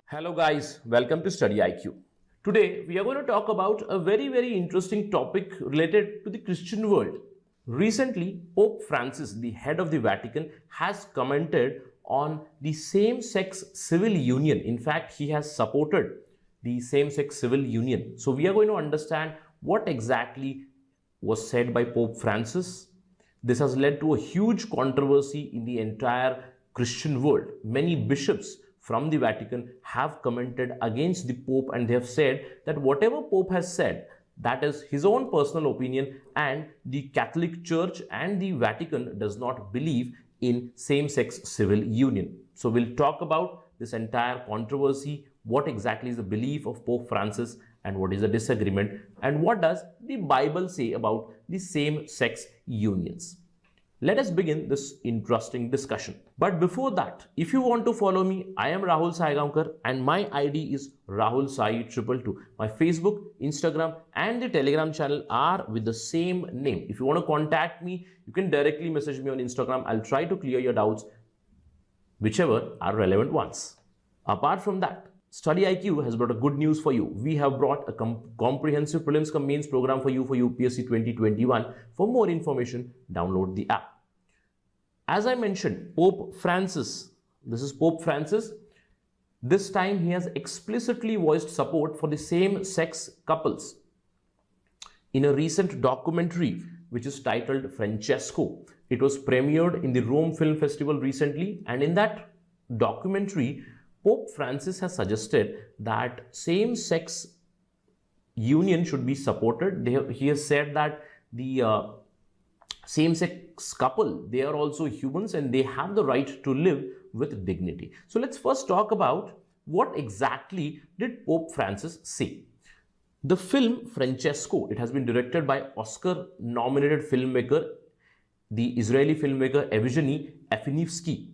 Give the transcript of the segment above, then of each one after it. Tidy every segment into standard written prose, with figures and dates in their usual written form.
Hello guys, welcome to StudyIQ. Today we are going to talk about a very interesting topic related to the Christian world. Recently, Pope Francis, the head of the Vatican, has commented on the same-sex civil union. In fact, he has supported the same-sex civil union. So we are going to understand what exactly was said by Pope Francis. This has led to a huge controversy in the entire Christian world. Many bishops from the Vatican have commented against the Pope, and they have said that whatever Pope has said, that is his own personal opinion, and the Catholic Church and the Vatican does not believe in same-sex civil union. So we'll talk about this entire controversy, what exactly is the belief of Pope Francis and what is the disagreement, and what does the Bible say about the same-sex unions. Let us begin this interesting discussion. But before that, if you want to follow me, I am Rahul Saigamkar and my ID is Rahul Sai 222. My Facebook, Instagram and the Telegram channel are with the same name. If you want to contact me, you can directly message me on Instagram. I'll try to clear your doubts, whichever are relevant ones. Apart from that, StudyIQ has brought a good news for you. We have brought a comprehensive prelims and mains program for you for UPSC 2021. For more information, download the app. As I mentioned, Pope Francis, this is Pope Francis. This time he has explicitly voiced support for the same-sex couples. In a recent documentary, which is titled Francesco, it was premiered in the Rome Film Festival recently, and in that documentary, Pope Francis has suggested that same-sex union should be supported. He has said that the same-sex couple, they are also humans and they have the right to live with dignity. So let's first talk about what exactly did Pope Francis say. The film Francesco, it has been directed by Oscar-nominated filmmaker, the Israeli filmmaker Evgeny Afinivsky.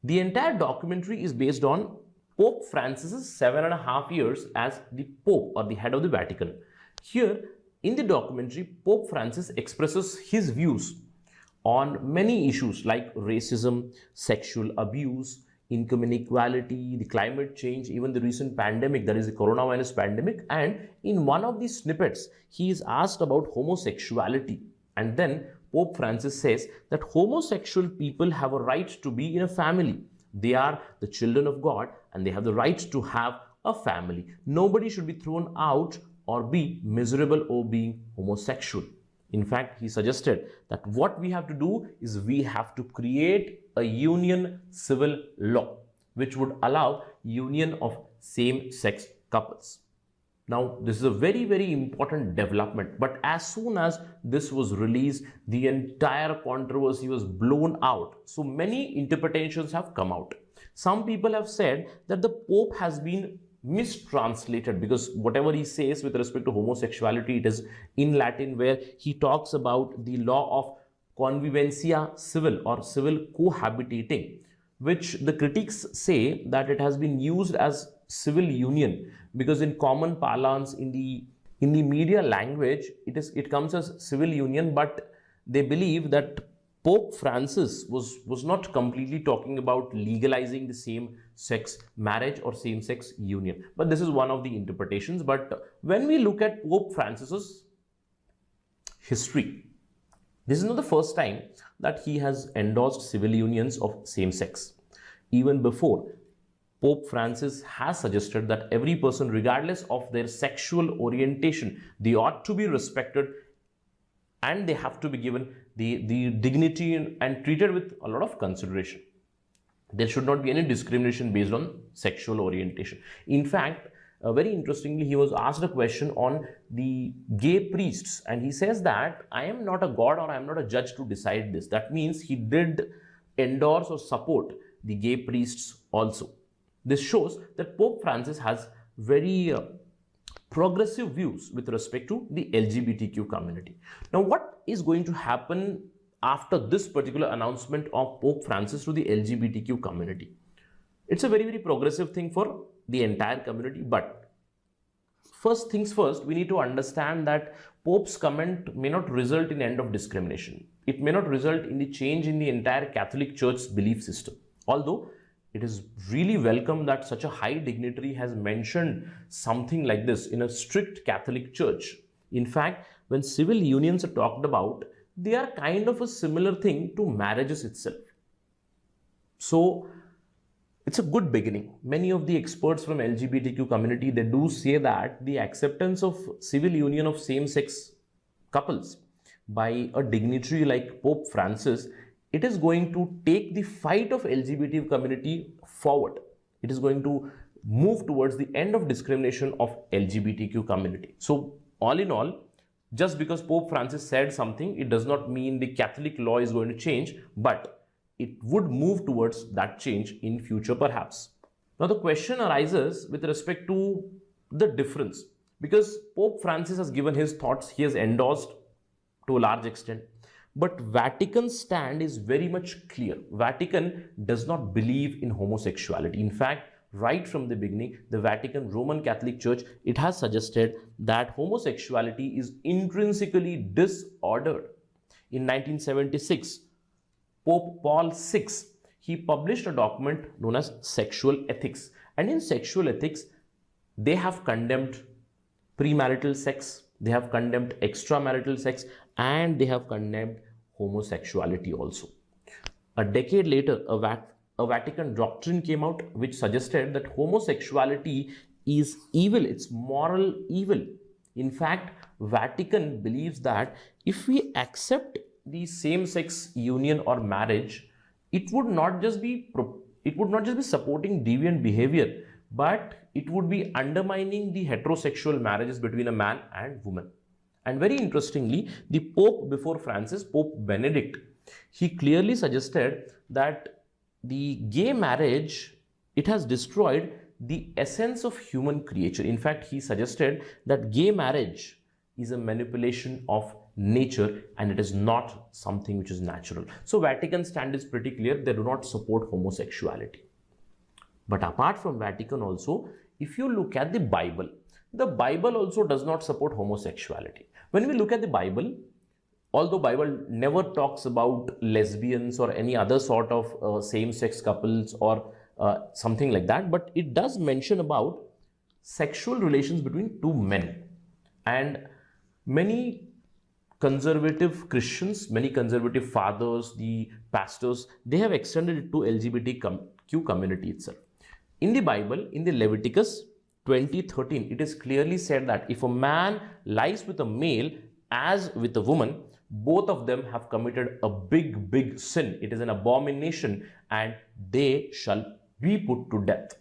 The entire documentary is based on Pope Francis's 7.5 years as the Pope or the head of the Vatican. Here in the documentary, Pope Francis expresses his views on many issues like racism, sexual abuse, income inequality, the climate change, even the recent pandemic, that is the coronavirus pandemic. And in one of these snippets, he is asked about homosexuality. And then Pope Francis says that homosexual people have a right to be in a family. They are the children of God and they have the right to have a family. Nobody should be thrown out or be miserable over being homosexual. In fact, he suggested that what we have to do is we have to create a union civil law which would allow union of same-sex couples. Now, this is a very important development, but as soon as this was released, the entire controversy was blown out. So many interpretations have come out. Some people have said that the Pope has been mistranslated because whatever he says with respect to homosexuality, it is in Latin, where he talks about the law of convivencia civil or civil cohabitating, which the critics say that it has been used as civil union because in common parlance, in the media language, it comes as civil union, but they believe that Pope Francis was not completely talking about legalizing the same-sex marriage or same-sex union. But this is one of the interpretations. But when we look at Pope Francis's history, this is not the first time that he has endorsed civil unions of same sex. Even before, Pope Francis has suggested that every person, regardless of their sexual orientation, they ought to be respected and they have to be given the dignity and treated with a lot of consideration. There should not be any discrimination based on sexual orientation. In fact, very interestingly, he was asked a question on the gay priests, and he says that I am not a god or I am not a judge to decide this. That means he did endorse or support the gay priests also. This shows that Pope Francis has very progressive views with respect to the LGBTQ community. Now, what is going to happen after this particular announcement of Pope Francis to the LGBTQ community? It's a very progressive thing for the entire community, but first things first, we need to understand that Pope's comment may not result in end of discrimination. it may not result in the change in the entire Catholic Church's belief system. Although it is really welcome that such a high dignitary has mentioned something like this in a strict Catholic Church. In fact, when civil unions are talked about, they are kind of a similar thing to marriages itself. So it's a good beginning. Many of the experts from LGBTQ community, they do say that the acceptance of civil union of same-sex couples by a dignitary like Pope Francis, it is going to take the fight of LGBT community forward. It is going to move towards the end of discrimination of LGBTQ community. So all in all, just because Pope Francis said something, it does not mean the Catholic law is going to change, but it would move towards that change in future perhaps. Now the question arises with respect to the difference, because Pope Francis has given his thoughts, he has endorsed to a large extent, but Vatican's stand is very much clear. Vatican does not believe in homosexuality. In fact, right from the beginning, the Vatican Roman Catholic Church, it has suggested that homosexuality is intrinsically disordered. In 1976, Pope Paul VI, he published a document known as Sexual Ethics. And in Sexual Ethics, they have condemned premarital sex, they have condemned extramarital sex, and they have condemned homosexuality also. A decade later, a Vatican doctrine came out which suggested that homosexuality is evil, it's moral evil. In fact, Vatican believes that if we accept the same-sex union or marriage, it would not just be supporting deviant behavior, but it would be undermining the heterosexual marriages between a man and woman. And very interestingly, the Pope before Francis, Pope Benedict, he clearly suggested that the gay marriage, it has destroyed the essence of human creature. In fact, he suggested that gay marriage is a manipulation of nature and it is not something which is natural. So Vatican stand is pretty clear, they do not support homosexuality. But apart from Vatican also, if you look at the Bible also does not support homosexuality. When we look at the Bible, although Bible never talks about lesbians or any other sort of same-sex couples or something like that, but it does mention about sexual relations between two men. And many conservative Christians, many conservative fathers, the pastors, they have extended it to LGBTQ community itself. In the Bible, in the Leviticus 20:13, it is clearly said that if a man lies with a male as with a woman, both of them have committed a big sin. It is an abomination and they shall be put to death.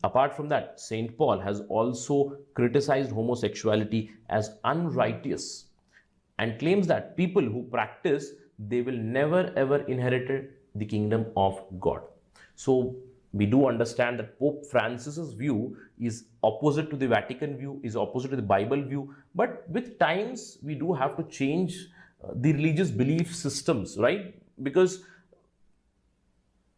Apart from that, Saint Paul has also criticized homosexuality as unrighteous and claims that people who practice, they will never ever inherit the kingdom of God. So we do understand that Pope Francis's view is opposite to the Vatican view, is opposite to the Bible view, but with times we do have to change the religious belief systems, right? Because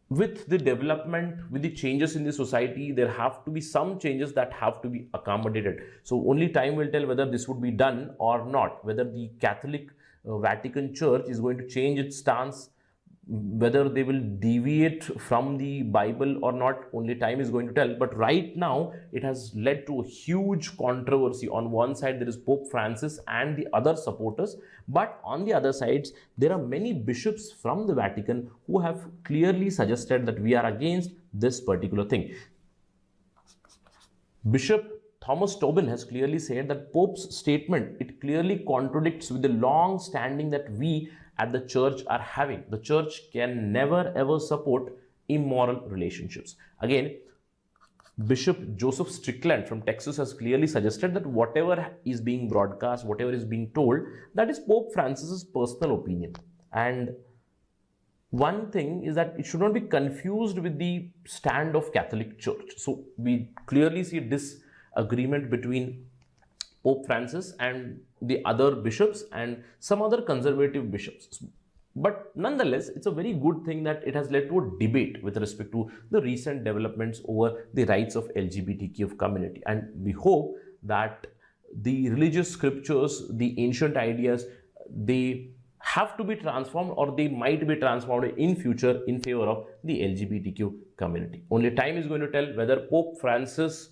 with the development, with the changes in the society, there have to be some changes that have to be accommodated. So only time will tell whether this would be done or not, whether the Catholic Vatican Church is going to change its stance, whether they will deviate from the Bible or not, only time is going to tell. But right now, it has led to a huge controversy. On one side, there is Pope Francis and the other supporters. But on the other sides, there are many bishops from the Vatican who have clearly suggested that we are against this particular thing. Bishop Thomas Tobin has clearly said that Pope's statement, it clearly contradicts with the long standing that we at the church are having. The church can never ever support immoral relationships. Again, Bishop Joseph Strickland from Texas has clearly suggested that whatever is being broadcast, whatever is being told, that is Pope Francis's personal opinion. And one thing is that it should not be confused with the stand of Catholic Church. So we clearly see disagreement between Pope Francis and the other bishops and some other conservative bishops. But nonetheless, it's a very good thing that it has led to a debate with respect to the recent developments over the rights of LGBTQ community. And we hope that the religious scriptures, the ancient ideas, they have to be transformed, or they might be transformed in future in favor of the LGBTQ community. Only time is going to tell whether Pope Francis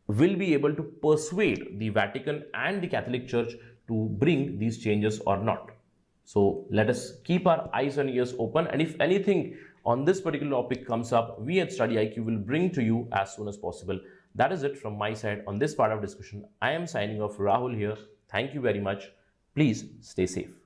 will be able to persuade the Vatican and the Catholic Church to bring these changes or not. So let us keep our eyes and ears open, and if anything on this particular topic comes up, we at StudyIQ will bring to you as soon as possible. That is it from my side on this part of discussion. I am signing off. Rahul here. Thank you very much. Please stay safe.